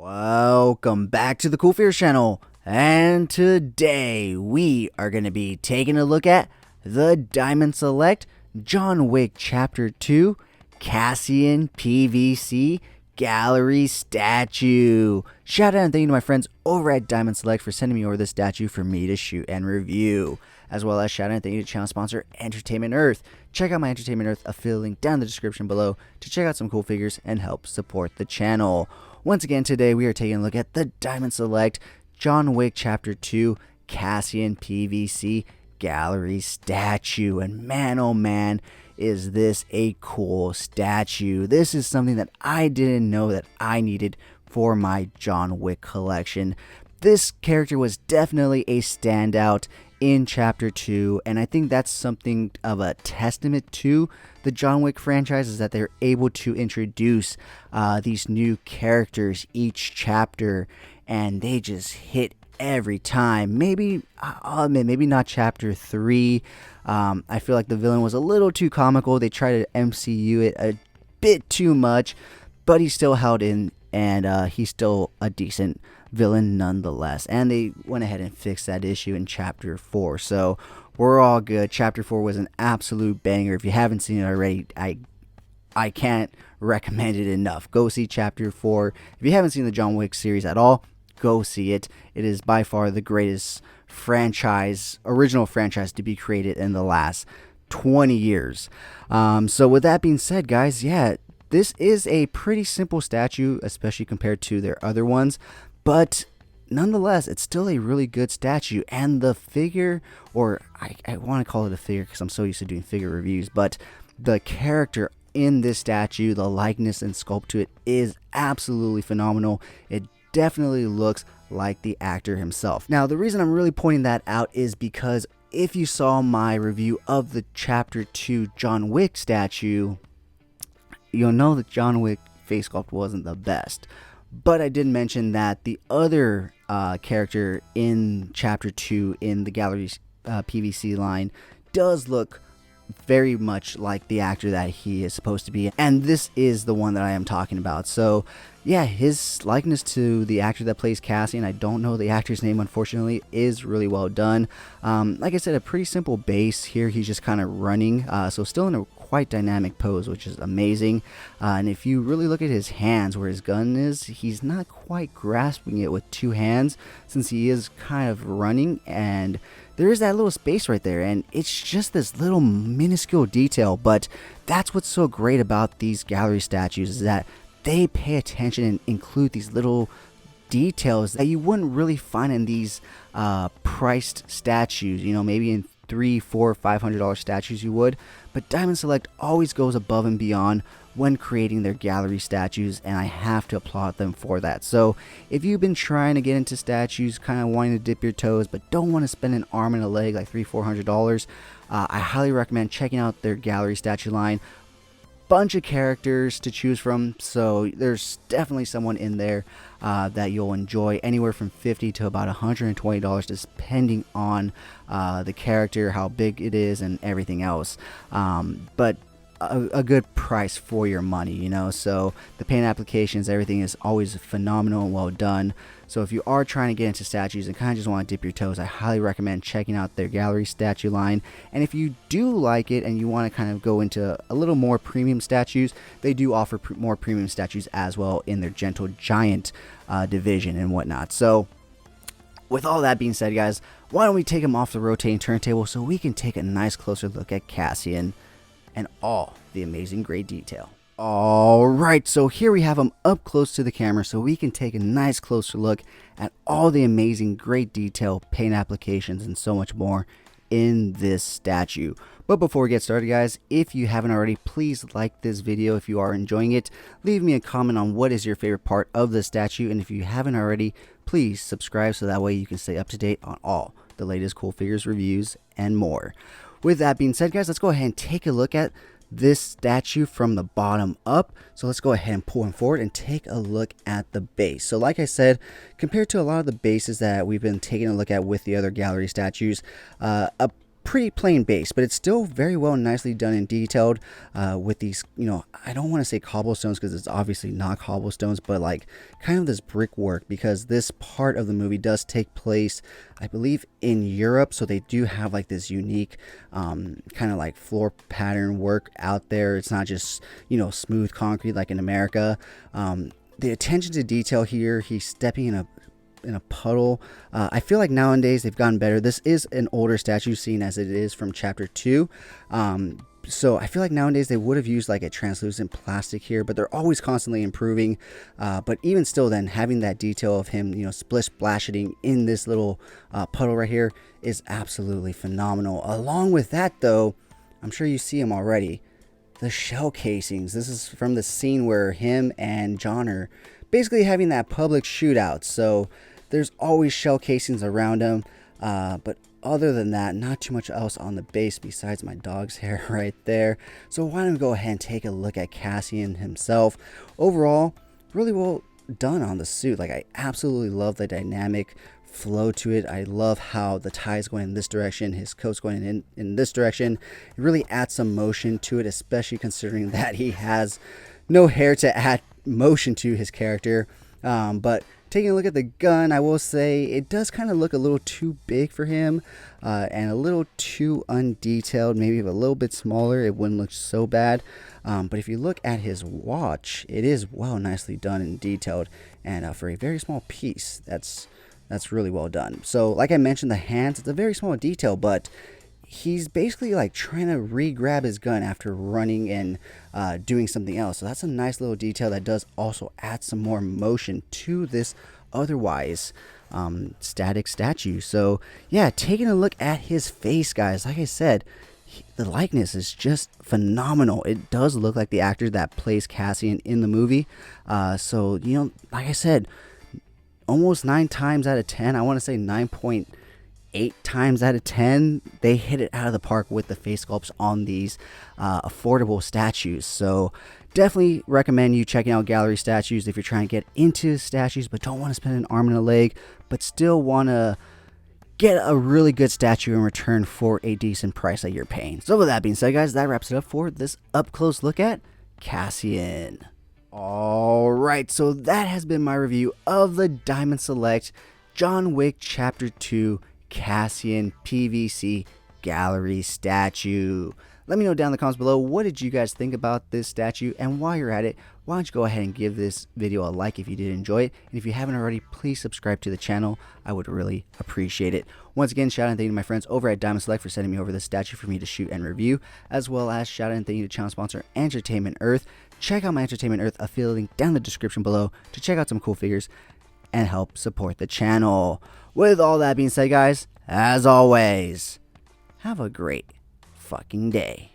Welcome back to the Cool Fears channel, and today we are going to be taking a look at the Diamond Select John Wick Chapter 2 Cassian PVC Gallery Statue. Shout out and thank you to my friends over at Diamond Select for sending me over this statue for me to shoot and review. As well as shout out and thank you to channel sponsor Entertainment Earth. Check out my Entertainment Earth affiliate link down in the description below to check out some cool figures and help support the channel. Once again, today we are taking a look at the Diamond Select John Wick Chapter 2 Cassian PVC Gallery Statue. And man, oh man, is this a cool statue. This is something that I didn't know that I needed for my John Wick collection. This character was definitely a standout in Chapter 2, and I think that's something of a testament to the John Wick franchise, is that they're able to introduce these new characters each chapter, and they just hit every time. Maybe, I'll admit, maybe not Chapter 3. I feel like the villain was a little too comical. They tried to MCU it a bit too much, but he still held in, and he's still a decent villain nonetheless. And they went ahead and fixed that issue in Chapter 4, so we're all good. Chapter 4 was an absolute banger. If you haven't seen it already, I can't recommend it enough. Go see Chapter 4. If you haven't seen the John Wick series at all, go see it. It is by far the greatest original franchise to be created in the last 20 years. So with that being said, guys, yeah, this is a pretty simple statue, especially compared to their other ones, but nonetheless, it's still a really good statue. And the figure, or I want to call it a figure because I'm so used to doing figure reviews, but the character in this statue, the likeness and sculpt to it is absolutely phenomenal. It definitely looks like the actor himself. Now, the reason I'm really pointing that out is because if you saw my review of the Chapter 2 John Wick statue, you'll know that John Wick face sculpt wasn't the best. But I did mention that the other character in Chapter 2 in the Gallery PVC line does look very much like the actor that he is supposed to be. And this is the one that I am talking about. So yeah, his likeness to the actor that plays Cassian, I don't know the actor's name unfortunately, is really well done. Like I said, a pretty simple base here. He's just kind of running, so still in a quite dynamic pose, which is amazing. And if you really look at his hands where his gun is, he's not quite grasping it with two hands since he is kind of running, and there is that little space right there, and it's just this little minuscule detail. But that's what's so great about these gallery statues, is that they pay attention and include these little details that you wouldn't really find in these priced statues. You know, maybe in $300, $400, $500 statues you would, but Diamond Select always goes above and beyond when creating their gallery statues, and I have to applaud them for that. So if you've been trying to get into statues, kind of wanting to dip your toes but don't want to spend an arm and a leg like $300, $400, I highly recommend checking out their gallery statue line. Bunch of characters to choose from, so there's definitely someone in there that you'll enjoy, anywhere from $50 to about $120, depending on the character, how big it is, and everything else. But a good price for your money, you know. So the paint applications, everything is always phenomenal and well done. So if you are trying to get into statues and kind of just want to dip your toes, I highly recommend checking out their gallery statue line. And if you do like it and you want to kind of go into a little more premium statues, they do offer more premium statues as well in their Gentle Giant division and whatnot. So with all that being said, guys, why don't we take them off the rotating turntable so we can take a nice closer look at Cassian and all the amazing great detail. Alright, so here we have him up close to the camera so we can take a nice closer look at all the amazing great detail, paint applications, and so much more in this statue. But before we get started, guys, if you haven't already, please like this video if you are enjoying it. Leave me a comment on what is your favorite part of the statue, and if you haven't already, please subscribe so that way you can stay up to date on all the latest cool figures, reviews, and more. With that being said, guys, let's go ahead and take a look at this statue from the bottom up. So let's go ahead and pull him forward and take a look at the base. So like I said, compared to a lot of the bases that we've been taking a look at with the other gallery statues, a pretty plain base, but it's still very well nicely done and detailed with these, I don't want to say cobblestones because it's obviously not cobblestones, but like kind of this brickwork, because this part of the movie does take place, I believe, in Europe. So they do have like this unique kind of like floor pattern work out there. It's not just, smooth concrete like in America. The attention to detail here, he's stepping in a puddle. I feel like nowadays they've gotten better. This is an older statue, seen as it is from chapter 2. So I feel like nowadays they would have used like a translucent plastic here, but they're always constantly improving. But even still, then having that detail of him, splish splashing in this little puddle right here is absolutely phenomenal. Along with that, though, I'm sure you see him already. The shell casings. This is from the scene where him and John are basically having that public shootout. So there's always shell casings around him. But other than that, not too much else on the base besides my dog's hair right there. So why don't we go ahead and take a look at Cassian himself. Overall, really well done on the suit. Like, I absolutely love the dynamic flow to it. I love how the tie is going in this direction, his coat's going in this direction. It really adds some motion to it, especially considering that he has no hair to add motion to his character. But taking a look at the gun, I will say it does kind of look a little too big for him, and a little too undetailed. Maybe if a little bit smaller, it wouldn't look so bad. But if you look at his watch, it is well nicely done and detailed, and for a very small piece, that's really well done. So like I mentioned, the hands, it's a very small detail, but he's basically like trying to re-grab his gun after running and doing something else. So that's a nice little detail that does also add some more motion to this otherwise static statue. So yeah, taking a look at his face, guys, like I said, the likeness is just phenomenal. It does look like the actor that plays Cassian in the movie. So, like I said, almost 9 times out of 10, I want to say 9.8 times out of 10, they hit it out of the park with the face sculpts on these affordable statues. So definitely recommend you checking out gallery statues if you're trying to get into statues but don't want to spend an arm and a leg, but still want to get a really good statue in return for a decent price that you're paying. So with that being said, guys, that wraps it up for this up close look at Cassian. Alright, so that has been my review of the Diamond Select John Wick Chapter 2 Cassian PVC Gallery statue. Let me know down in the comments below, what did you guys think about this statue? And while you're at it, why don't you go ahead and give this video a like if you did enjoy it. And if you haven't already, please subscribe to the channel. I would really appreciate it. Once again, shout out and thank you to my friends over at Diamond Select for sending me over this statue for me to shoot and review, as well as shout out and thank you to channel sponsor Entertainment Earth. Check out my Entertainment Earth affiliate link down in the description below to check out some cool figures and help support the channel. With all that being said, guys, as always, have a great fucking day.